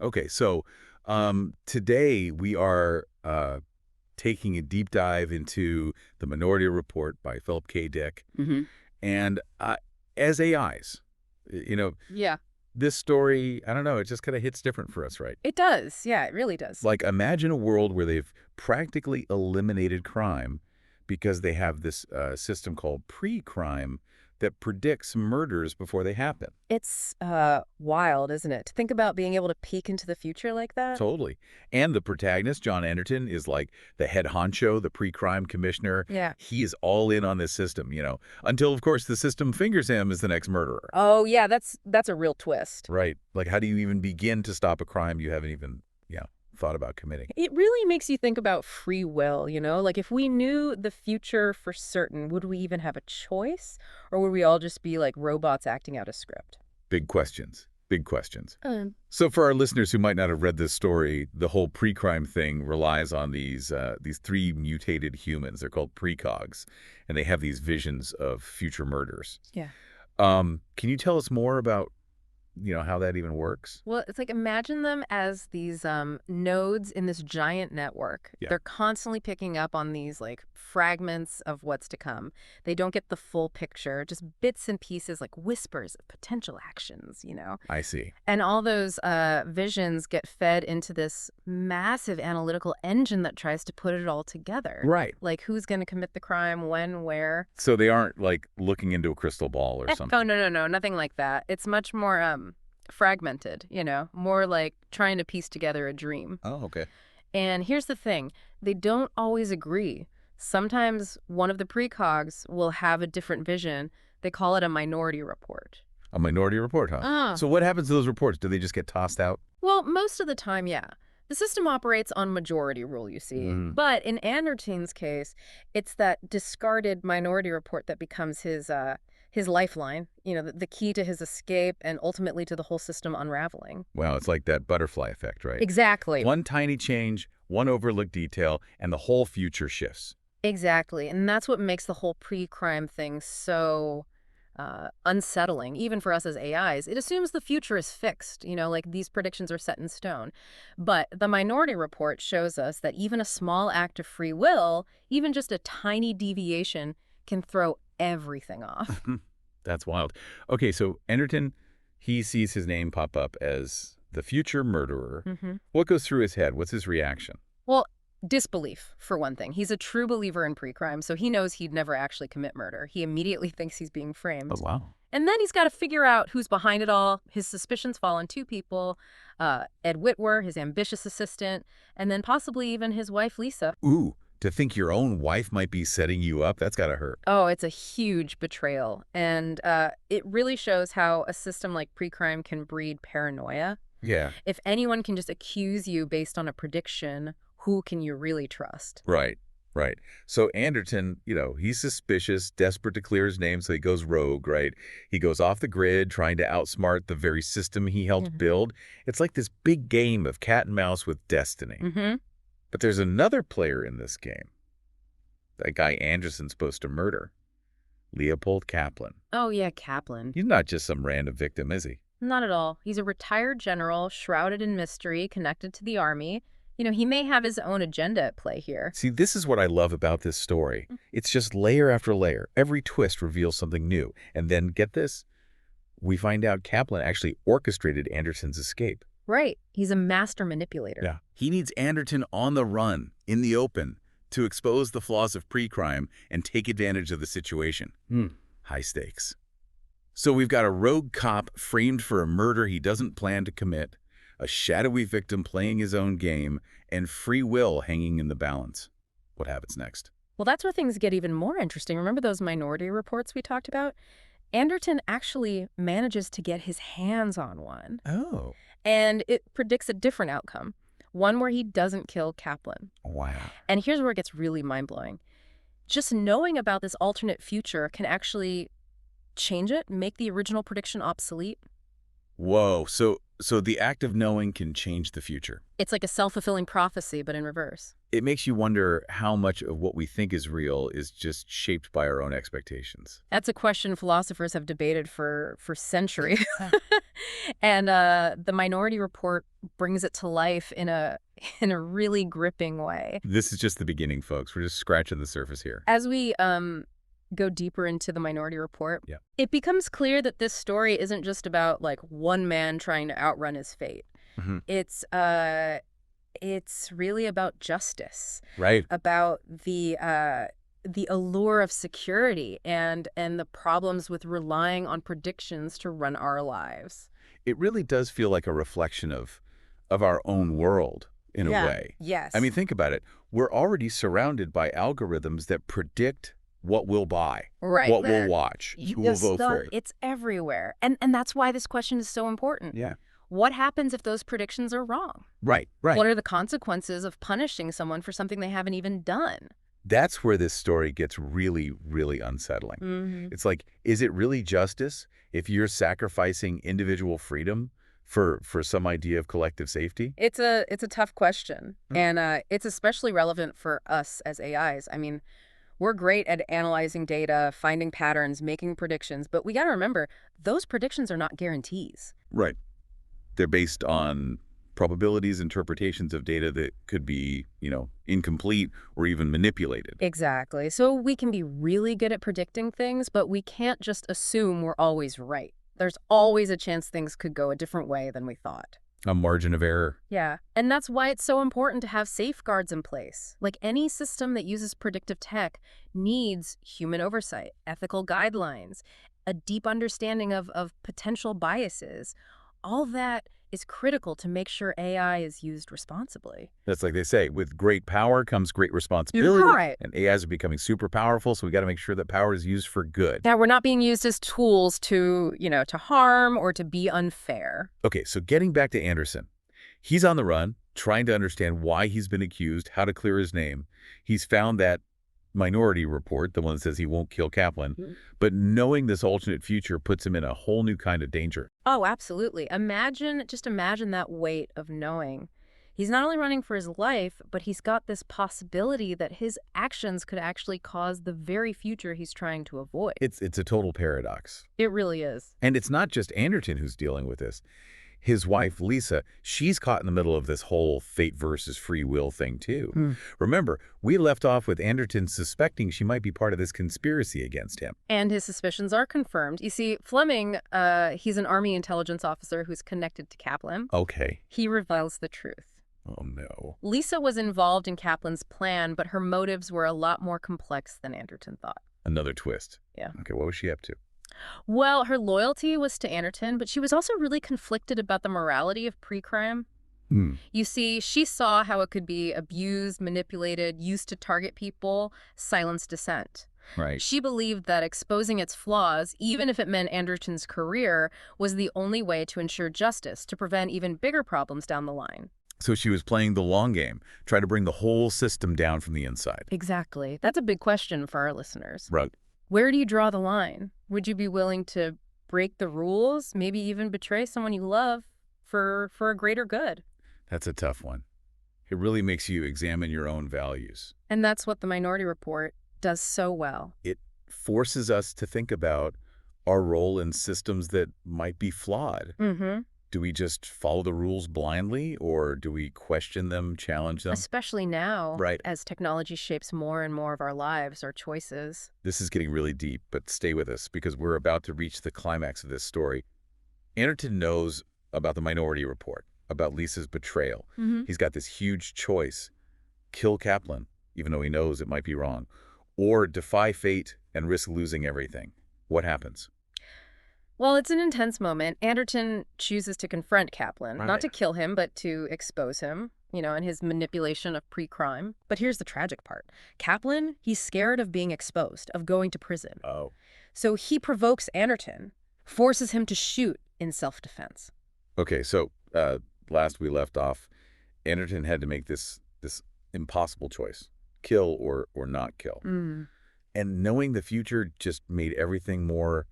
Okay, so today we are taking a deep dive into the Minority Report by Philip K. Dick. Hmm. And as AIs, you know, Yeah, this story, I don't know, it just kind of hits different for us, right? it does. Yeah, it really does. Like, imagine a world where they've practically eliminated crime because they have this system called Precrime that predicts murders before they happen. It's wild, isn't it? To think about being able to peek into the future like that. Totally. And the protagonist, John Anderton, is like the head honcho, the pre-crime commissioner. Yeah. He is all in on this system, until, of course, the system fingers him as the next murderer. Oh, yeah, that's a real twist. Right. Like, how do you even begin to stop a crime you haven't even, thought about committing? It really makes you think about free will, Like if we knew the future for certain, would we even have a choice? Or would we all just be like robots acting out a script? Big questions. Big questions. Um, So for our listeners who might not have read this story, the whole pre-crime thing relies on these three mutated humans. They're called precogs, and they have these visions of future murders. yeah. Can you tell us more about, how that even works? Well, it's like imagine them as these nodes in this giant network. Yeah. They're constantly picking up on these like fragments of what's to come. They don't get the full picture, just bits and pieces like whispers of potential actions. I see. And all those visions get fed into this massive analytical engine that tries to put it all together. Right. Like who's going to commit the crime, when, where. So they aren't like looking into a crystal ball or something. Oh, no, nothing like that. It's much more fragmented, more like trying to piece together a dream. Oh, okay. And here's the thing, they don't always agree. Sometimes one of the precogs will have a different vision. They call it a minority report. A minority report, huh? Ah. So what happens to those reports? Do they just get tossed out? Well, most of the time, yeah. The system operates on majority rule, you see. But in Anderton's case, it's that discarded minority report that becomes his lifeline, the key to his escape and ultimately to the whole system unraveling. Wow, it's like that butterfly effect, right? Exactly. One tiny change, one overlooked detail, and the whole future shifts. Exactly. And that's what makes the whole pre-crime thing so unsettling, even for us as AIs. It assumes the future is fixed, like these predictions are set in stone. But the Minority Report shows us that even a small act of free will, even just a tiny deviation, can throw everything off. That's wild. Okay, so Anderton, he sees his name pop up as the future murderer. What goes through his head? What's his reaction? Well, disbelief, for one thing. He's a true believer in pre-crime, so he knows he'd never actually commit murder. He immediately thinks he's being framed. Oh, wow. And then he's got to figure out who's behind it all. His suspicions fall on two people, Ed Witwer, his ambitious assistant, and then possibly even his wife, Lisa. Ooh, to think your own wife might be setting you up, that's gotta hurt. Oh, it's a huge betrayal. And it really shows how a system like pre-crime can breed paranoia. Yeah. If anyone can just accuse you based on a prediction, who can you really trust? Right, right. So Anderton, he's suspicious, desperate to clear his name, so he goes rogue, right? He goes off the grid, trying to outsmart the very system he helped build. It's like this big game of cat and mouse with destiny. But there's another player in this game. That guy Anderson's supposed to murder. Leopold Kaplan. Oh, yeah, Kaplan. He's not just some random victim, is he? Not at all. He's a retired general, shrouded in mystery, connected to the army. He may have his own agenda at play here. See, this is what I love about this story. It's just layer after layer. Every twist reveals something new. And then, get this, we find out Kaplan actually orchestrated Anderson's escape. Right. He's a master manipulator. Yeah. He needs Anderton on the run, in the open, to expose the flaws of pre-crime and take advantage of the situation. High stakes. So we've got a rogue cop framed for a murder he doesn't plan to commit, a shadowy victim playing his own game, and free will hanging in the balance. What happens next? Well, that's where things get even more interesting. Remember those minority reports we talked about? Anderton actually manages to get his hands on one. Oh. And it predicts a different outcome, one where he doesn't kill Kaplan. Wow. And here's where it gets really mind-blowing. Just knowing about this alternate future can actually change it, make the original prediction obsolete. Whoa. So the act of knowing can change the future. It's like a self-fulfilling prophecy, but in reverse. It makes you wonder how much of what we think is real is just shaped by our own expectations. That's a question philosophers have debated for centuries. And the Minority Report brings it to life in a in a really gripping way. This is just the beginning, folks. We're just scratching the surface here. As we go deeper into the Minority Report, Yeah. it becomes clear that this story isn't just about like one man trying to outrun his fate. Hmm. It's really about justice, Right. about the allure of security and the problems with relying on predictions to run our lives. It really does feel like a reflection of our own world in a Yeah. way. I Yes. mean, think about it. We're already surrounded by algorithms that predict what we'll buy, Right. what we'll watch, who will vote for it. It's everywhere. And that's why this question is so important. Yeah. What happens if those predictions are wrong? Right, right. What are the consequences of punishing someone for something they haven't even done? That's where this story gets really, really unsettling. Hmm. It's like, is it really justice if you're sacrificing individual freedom for some idea of collective safety? It's a tough question, Mm. and it's especially relevant for us as AIs. I mean, we're great at analyzing data, finding patterns, making predictions, but we got to remember those predictions are not guarantees. Right. They're based on probabilities, interpretations of data that could be, incomplete or even manipulated. Exactly. So we can be really good at predicting things, but we can't just assume we're always right. There's always a chance things could go a different way than we thought. A margin of error. Yeah, and that's why it's so important to have safeguards in place. Like any system that uses predictive tech needs human oversight, ethical guidelines, a deep understanding of potential biases. All that is critical to make sure AI is used responsibly. That's like they say, with great power comes great responsibility. Right. And AIs are becoming super powerful, so we got to make sure that power is used for good. Now, we're not being used as tools to harm or to be unfair. Okay, so getting back to Anderson. He's on the run, trying to understand why he's been accused, how to clear his name. He's found that Minority Report, the one that says he won't kill Kaplan, but knowing this alternate future puts him in a whole new kind of danger. Oh, absolutely. Just imagine that weight of knowing. He's not only running for his life, but he's got this possibility that his actions could actually cause the very future he's trying to avoid. It's a total paradox. It really is. And it's not just Anderton who's dealing with this. His wife, Lisa, she's caught in the middle of this whole fate versus free will thing, too. Remember, we left off with Anderton suspecting she might be part of this conspiracy against him. And his suspicions are confirmed. You see, Fleming, he's an Army intelligence officer who's connected to Kaplan. Okay. He reveals the truth. Oh, no. Lisa was involved in Kaplan's plan, but her motives were a lot more complex than Anderton thought. Another twist. Yeah. Okay, what was she up to? Well, her loyalty was to Anderton, but she was also really conflicted about the morality of precrime. You see, she saw how it could be abused, manipulated, used to target people, silence dissent. Right. She believed that exposing its flaws, even if it meant Anderton's career, was the only way to ensure justice, to prevent even bigger problems down the line. So she was playing the long game, trying to bring the whole system down from the inside. Exactly. That's a big question for our listeners. Right. Where do you draw the line? Would you be willing to break the rules, maybe even betray someone you love for a greater good? That's a tough one. It really makes you examine your own values. And that's what the Minority Report does so well. It forces us to think about our role in systems that might be flawed. Mm-hmm. Do we just follow the rules blindly, or do we question them, challenge them? Especially now, Right. as technology shapes more and more of our lives, our choices. This is getting really deep, but stay with us because we're about to reach the climax of this story. Anderton knows about the Minority Report, about Lisa's betrayal. Mm-hmm. He's got this huge choice. Kill Kaplan, even though he knows it might be wrong, or defy fate and risk losing everything. What happens? Well, it's an intense moment. Anderton chooses to confront Kaplan, Right. not to kill him, but to expose him, and his manipulation of precrime. But here's the tragic part. Kaplan, he's scared of being exposed, of going to prison. Oh. So he provokes Anderton, forces him to shoot in self-defense. Okay, so last we left off, Anderton had to make this impossible choice, kill or not kill. And knowing the future just made everything more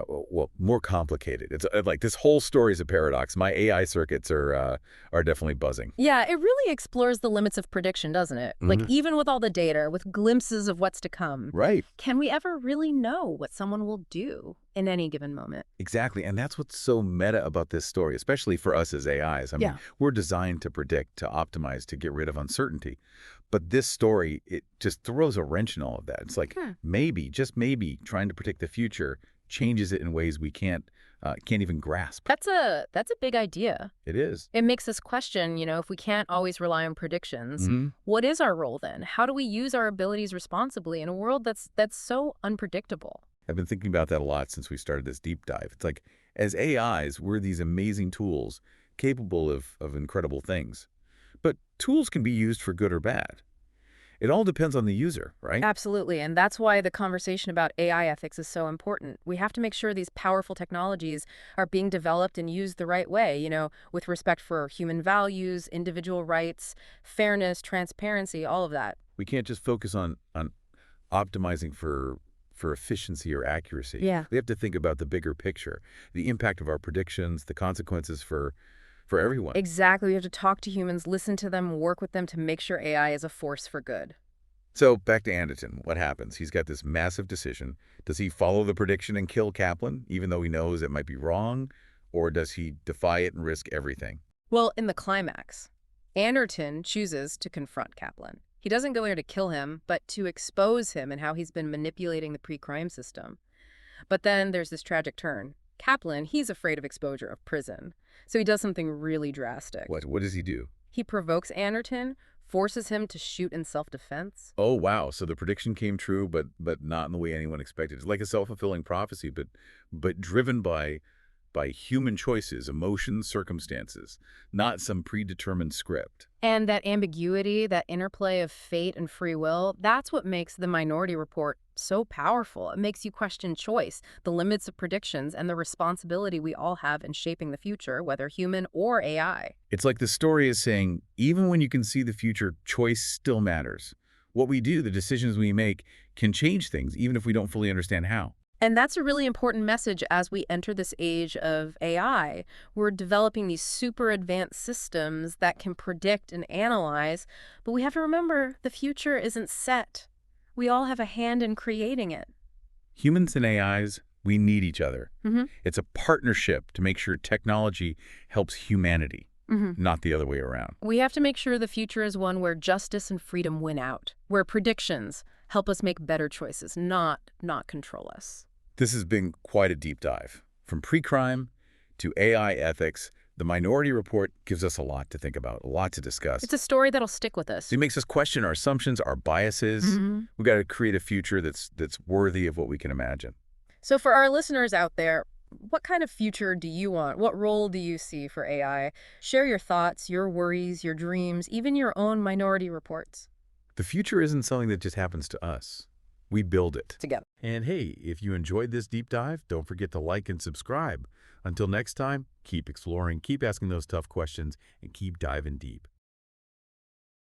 well, more complicated. It's like this whole story is a paradox. My AI circuits are definitely buzzing. Yeah, it really explores the limits of prediction, doesn't it? Like, Hmm. even with all the data, with glimpses of what's to come, Right. can we ever really know what someone will do in any given moment? Exactly. And that's what's so meta about this story, especially for us as AIs. I mean, Yeah. we're designed to predict, to optimize, to get rid of uncertainty. But this story, it just throws a wrench in all of that. It's like Hmm. maybe, just maybe, trying to predict the future changes it in ways we can't even grasp. That's a big idea. It is. It makes us question, if we can't always rely on predictions, Hmm. what is our role then? How do we use our abilities responsibly in a world that's so unpredictable? I've been thinking about that a lot since we started this deep dive. It's like, as AIs, we're these amazing tools capable of incredible things. But tools can be used for good or bad. It all depends on the user, right? Absolutely, and that's why the conversation about AI ethics is so important. We have to make sure these powerful technologies are being developed and used the right way, with respect for human values, individual rights, fairness, transparency, all of that. We can't just focus on optimizing for efficiency or accuracy. Yeah. We have to think about the bigger picture, the impact of our predictions, the consequences for everyone. Exactly. We have to talk to humans, listen to them, work with them to make sure AI is a force for good. So back to Anderton. What happens? He's got this massive decision. Does he follow the prediction and kill Kaplan, even though he knows it might be wrong? Or does he defy it and risk everything? Well, in the climax, Anderton chooses to confront Kaplan. He doesn't go there to kill him, but to expose him and how he's been manipulating the pre-crime system. But then there's this tragic turn. Kaplan, he's afraid of exposure, of prison. So he does something really drastic. What does he do? He provokes Anderton, forces him to shoot in self-defense. Oh, wow. So the prediction came true, but not in the way anyone expected. It's like a self-fulfilling prophecy, but driven by human choices, emotions, circumstances, not some predetermined script. And that ambiguity, that interplay of fate and free will, that's what makes the Minority Report so powerful. It makes you question choice, the limits of predictions, and the responsibility we all have in shaping the future, whether human or AI. It's like the story is saying, even when you can see the future, choice still matters. What we do, the decisions we make, can change things, even if we don't fully understand how. And that's a really important message as we enter this age of AI. We're developing these super advanced systems that can predict and analyze, but we have to remember the future isn't set. We all have a hand in creating it. Humans and AIs, we need each other. Hmm. It's a partnership to make sure technology helps humanity, Hmm. not the other way around. We have to make sure the future is one where justice and freedom win out, where predictions help us make better choices, not control us. This has been quite a deep dive. From pre-crime to AI ethics, the Minority Report gives us a lot to think about, a lot to discuss. It's a story that'll stick with us. It makes us question our assumptions, our biases. Hmm. We've got to create a future that's worthy of what we can imagine. So for our listeners out there, what kind of future do you want? What role do you see for AI? Share your thoughts, your worries, your dreams, even your own Minority Reports. The future isn't something that just happens to us. We build it. Together. And hey, if you enjoyed this deep dive, don't forget to like and subscribe. Until next time, keep exploring, keep asking those tough questions, and keep diving deep.